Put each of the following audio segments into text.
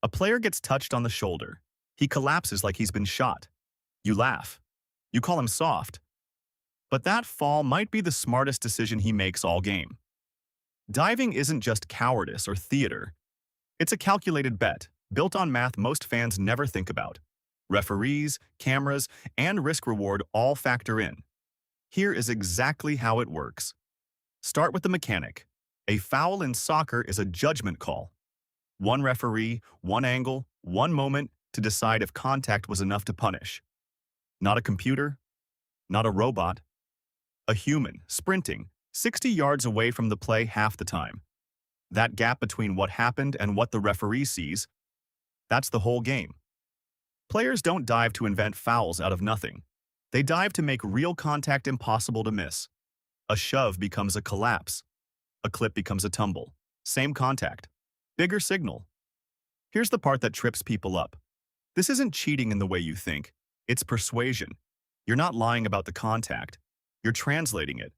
A player gets touched on the shoulder. He collapses like he's been shot. You laugh. You call him soft. But that fall might be the smartest decision he makes all game. Diving isn't just cowardice or theater. It's a calculated bet, built on math most fans never think about. Referees, cameras, and risk-reward all factor in. Here is exactly how it works. Start with the mechanic. A foul in soccer is a judgment call. One referee, one angle, one moment to decide if contact was enough to punish. Not a computer, not a robot. A human, sprinting, 60 yards away from the play half the time. That gap between what happened and what the referee sees, that's the whole game. Players don't dive to invent fouls out of nothing. They dive to make real contact impossible to miss. A shove becomes a collapse. A clip becomes a tumble. Same contact. Bigger signal. Here's the part that trips people up. This isn't cheating in the way you think. It's persuasion. You're not lying about the contact. You're translating it.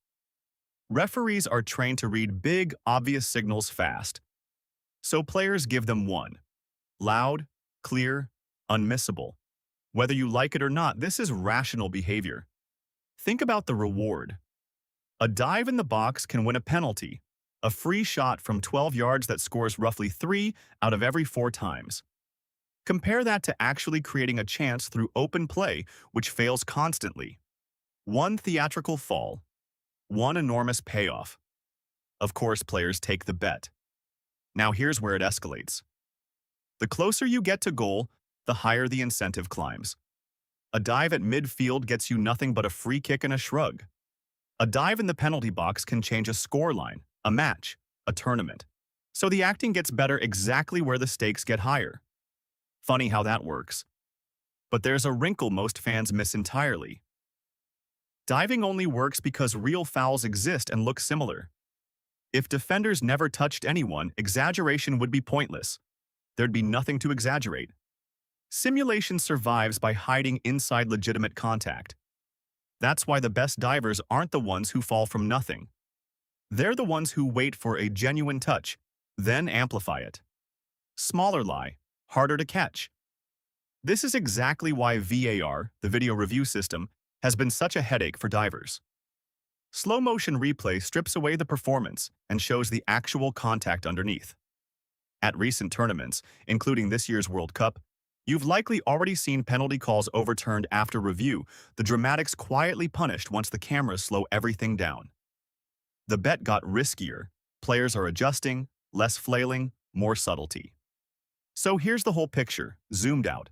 Referees are trained to read big, obvious signals fast. So players give them one. Loud, clear, unmissable. Whether you like it or not, this is rational behavior. Think about the reward. A dive in the box can win a penalty, a free shot from 12 yards that scores roughly 3 out of every 4 times. Compare that to actually creating a chance through open play, which fails constantly. One theatrical fall, one enormous payoff. Of course, players take the bet. Now here's where it escalates. The closer you get to goal, the higher the incentive climbs. A dive at midfield gets you nothing but a free kick and a shrug. A dive in the penalty box can change a scoreline, a match, a tournament. So the acting gets better exactly where the stakes get higher. Funny how that works. But there's a wrinkle most fans miss entirely. Diving only works because real fouls exist and look similar. If defenders never touched anyone, exaggeration would be pointless. There'd be nothing to exaggerate. Simulation survives by hiding inside legitimate contact. That's why the best divers aren't the ones who fall from nothing. They're the ones who wait for a genuine touch, then amplify it. Smaller lie, harder to catch. This is exactly why VAR, the video review system, has been such a headache for divers. Slow-motion replay strips away the performance and shows the actual contact underneath. At recent tournaments, including this year's World Cup, you've likely already seen penalty calls overturned after review, the dramatics quietly punished once the cameras slow everything down. The bet got riskier. Players are adjusting, less flailing, more subtlety. So here's the whole picture, zoomed out.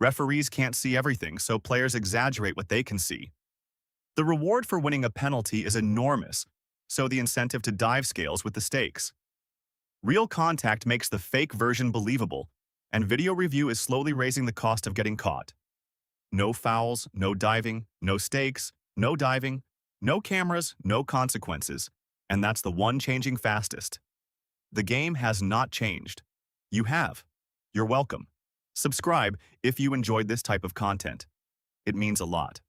Referees can't see everything, so players exaggerate what they can see. The reward for winning a penalty is enormous, so the incentive to dive scales with the stakes. Real contact makes the fake version believable, and video review is slowly raising the cost of getting caught. No fouls, no diving, no stakes, no diving, no cameras, no consequences, and that's the one changing fastest. The game has not changed. You have. You're welcome. Subscribe if you enjoyed this type of content. It means a lot.